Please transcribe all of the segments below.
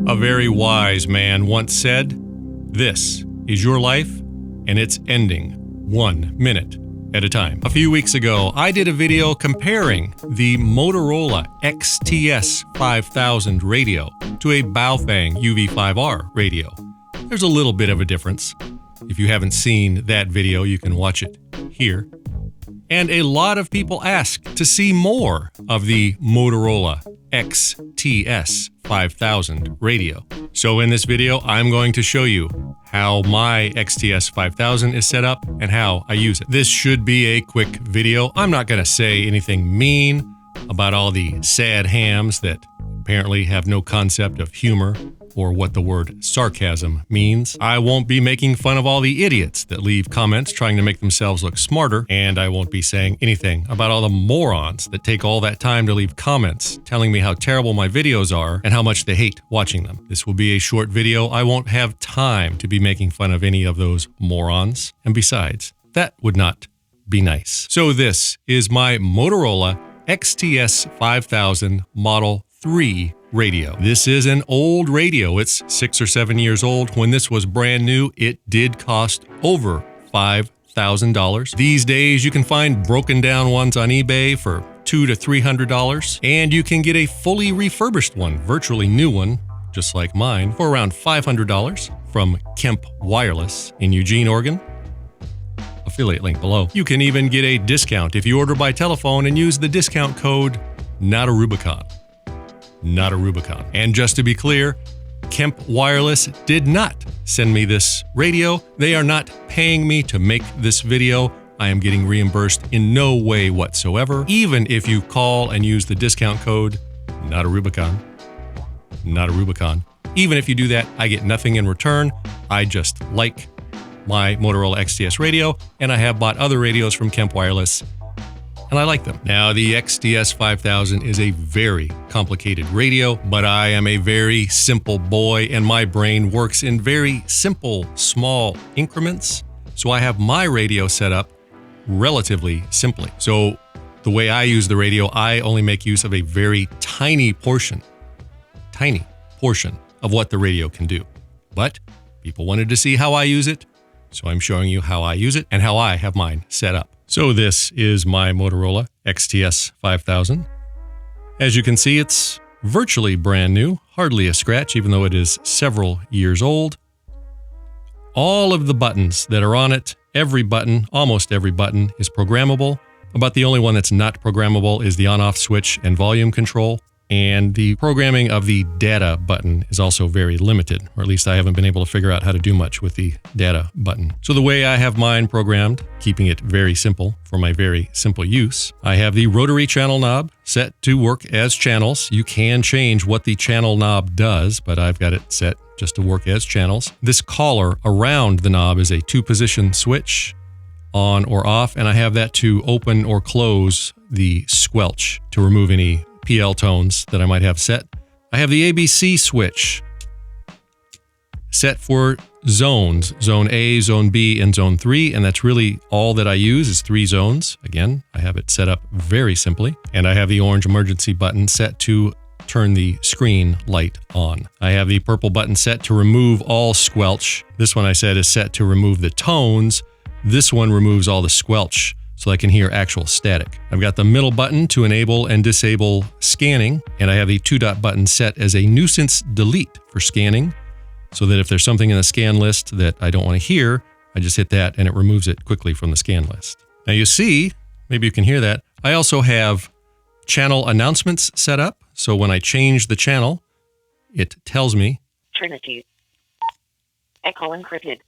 A very wise man once said, "This is your life, and it's ending 1 minute at a time." A few weeks ago, I did a video comparing the Motorola XTS-5000 radio to a Baofeng UV5R radio. There's a little bit of a difference. If you haven't seen that video, you can watch it here. And a lot of people ask to see more of the Motorola XTS-5000 radio. So in this video, I'm going to show you how my XTS-5000 is set up and how I use it. This should be a quick video. I'm not going to say anything mean about all the sad hams that apparently have no concept of humor or what the word sarcasm means. I won't be making fun of all the idiots that leave comments trying to make themselves look smarter, and I won't be saying anything about all the morons that take all that time to leave comments telling me how terrible my videos are and how much they hate watching them. This will be a short video. I won't have time to be making fun of any of those morons, and besides, that would not be nice. So this is my Motorola XTS-5000 Model 3 radio. This is an old radio. It's 6 or 7 years old. When this was brand new, it did cost over $5,000. These days, you can find broken down ones on eBay for $200 to $300, and you can get a fully refurbished one, virtually new one, just like mine, for around $500 from Kemp Wireless in Eugene, Oregon. Affiliate link below. You can even get a discount if you order by telephone and use the discount code NOTARUBICON. Not a Rubicon. And just to be clear, Kemp Wireless did not send me this radio. They are not paying me to make this video. I am getting reimbursed in no way whatsoever. Even if you call and use the discount code, not a Rubicon. Not a Rubicon. Even if you do that, I get nothing in return. I just like my Motorola XTS radio, and I have bought other radios from Kemp Wireless, and I like them. Now, the XTS-5000 is a very complicated radio, but I am a very simple boy, and my brain works in very simple, small increments. So I have my radio set up relatively simply. So the way I use the radio, I only make use of a very tiny portion of what the radio can do. But people wanted to see how I use it, so I'm showing you how I use it and how I have mine set up. So this is my Motorola XTS-5000. As you can see, it's virtually brand new, hardly a scratch, even though it is several years old. All of the buttons that are on it, every button, almost every button, is programmable. About the only one that's not programmable is the on-off switch and volume control. And the programming of the data button is also very limited, or at least I haven't been able to figure out how to do much with the data button. So the way I have mine programmed, keeping it very simple for my very simple use, I have the rotary channel knob set to work as channels. You can change what the channel knob does, but I've got it set just to work as channels. This collar around the knob is a 2-position switch, on or off, and I have that to open or close the squelch to remove any PL tones that I might have set. I have the ABC switch set for zones, Zone A, Zone B, and Zone 3, and that's really all that I use is 3 zones. Again, I have it set up very simply, and I have the orange emergency button set to turn the screen light on. I have the purple button set to remove all squelch. This one I said is set to remove the tones. This one removes all the squelch, so I can hear actual static. I've got the middle button to enable and disable scanning, and I have the 2-dot button set as a nuisance delete for scanning, so that if there's something in the scan list that I don't want to hear, I just hit that and it removes it quickly from the scan list. Now you see, maybe you can hear that, I also have channel announcements set up, so when I change the channel, it tells me Trinity. Echo encrypted.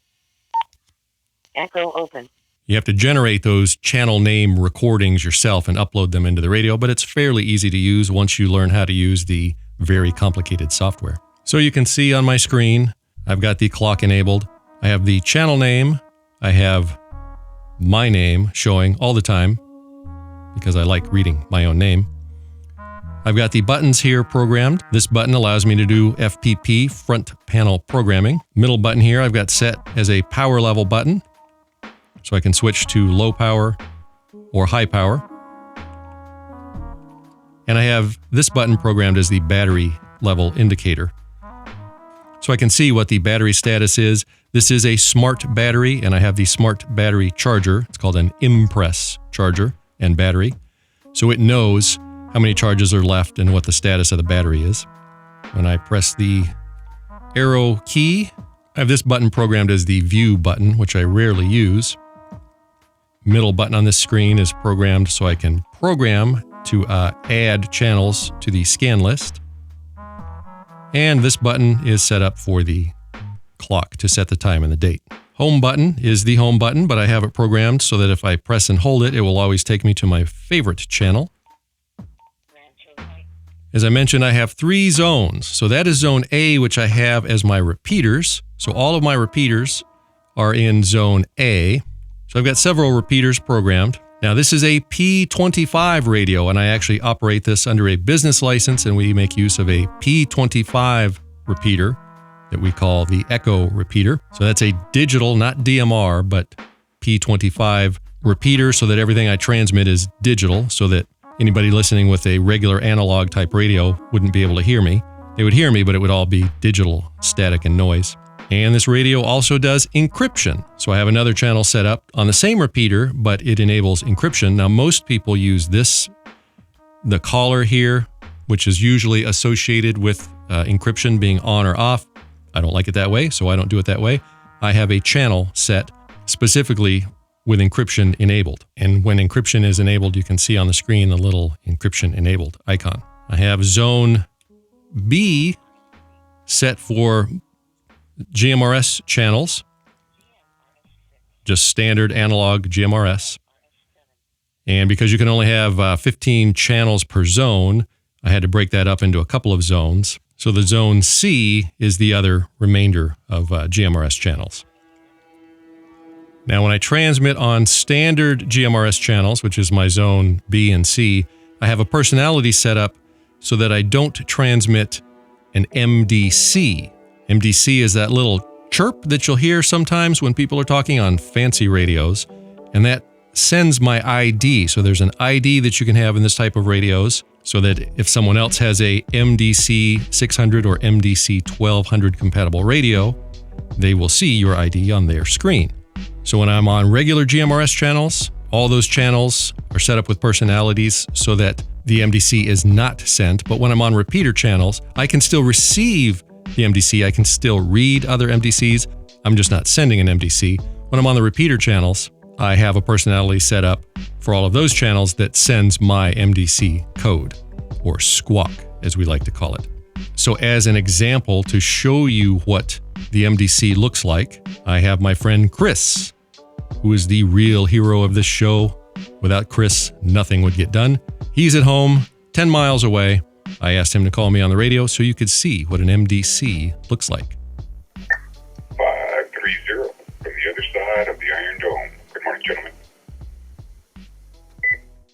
Echo open. You have to generate those channel name recordings yourself and upload them into the radio, but it's fairly easy to use once you learn how to use the very complicated software. So you can see on my screen, I've got the clock enabled. I have the channel name. I have my name showing all the time because I like reading my own name. I've got the buttons here programmed. This button allows me to do FPP, front panel programming. Middle button here I've got set as a power level button, so I can switch to low power or high power. And I have this button programmed as the battery level indicator. so I can see what the battery status is. This is a smart battery, and I have the smart battery charger. It's called an Impress charger and battery. So it knows how many charges are left and what the status of the battery is. When I press the arrow key, I have this button programmed as the view button, which I rarely use. Middle button on this screen is programmed so I can program to add channels to the scan list. And this button is set up for the clock to set the time and the date. Home button is the home button, but I have it programmed so that if I press and hold it, it will always take me to my favorite channel. As I mentioned, I have 3 zones. So that is zone A, which I have as my repeaters. So all of my repeaters are in zone A. So I've got several repeaters programmed. Now this is a P25 radio, and I actually operate this under a business license, and we make use of a P25 repeater that we call the Echo repeater. So that's a digital, not DMR, but P25 repeater, so that everything I transmit is digital, so that anybody listening with a regular analog type radio wouldn't be able to hear me. They would hear me, but it would all be digital, static, and noise. And this radio also does encryption. So I have another channel set up on the same repeater, but it enables encryption. Now, most people use this, the caller here, which is usually associated with encryption being on or off. I don't like it that way, so I don't do it that way. I have a channel set specifically with encryption enabled. And when encryption is enabled, you can see on the screen the little encryption enabled icon. I have zone B set for GMRS channels, just standard analog GMRS. And because you can only have 15 channels per zone, I had to break that up into a couple of zones. So the zone C is the other remainder of GMRS channels. Now, when I transmit on standard GMRS channels, which is my zone B and C, I have a personality set up so that I don't transmit an MDC. MDC is that little chirp that you'll hear sometimes when people are talking on fancy radios, and that sends my ID. So there's an ID that you can have in this type of radios, so that if someone else has a MDC 600 or MDC 1200 compatible radio, they will see your ID on their screen. So when I'm on regular GMRS channels, all those channels are set up with personalities so that the MDC is not sent. But when I'm on repeater channels, I can still receive the MDC. I can still read other MDCs. I'm just not sending an MDC. When I'm on the repeater channels, I have a personality set up for all of those channels that sends my MDC code, or squawk, as we like to call it. So as an example, to show you what the MDC looks like, I have my friend Chris, who is the real hero of this show. Without Chris, nothing would get done. He's at home, 10 miles away. I asked him to call me on the radio so you could see what an MDC looks like. 530 from the other side of the Iron Dome. Good morning, gentlemen.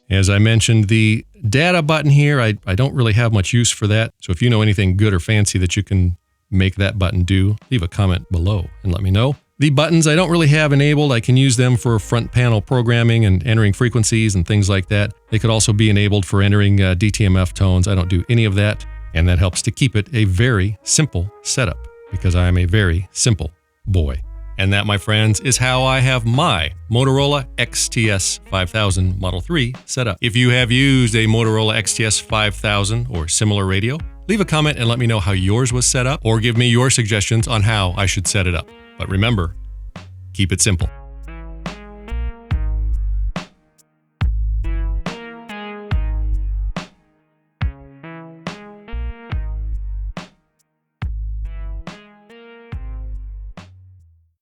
As I mentioned, the data button here, I don't really have much use for that. So if you know anything good or fancy that you can make that button do, leave a comment below and let me know. The buttons I don't really have enabled. I can use them for front panel programming and entering frequencies and things like that. They could also be enabled for entering DTMF tones. I don't do any of that, and that helps to keep it a very simple setup because I am a very simple boy. And that, my friends, is how I have my Motorola XTS5000 Model 3 set up. If you have used a Motorola XTS5000 or similar radio, leave a comment and let me know how yours was set up, or give me your suggestions on how I should set it up. But remember, keep it simple.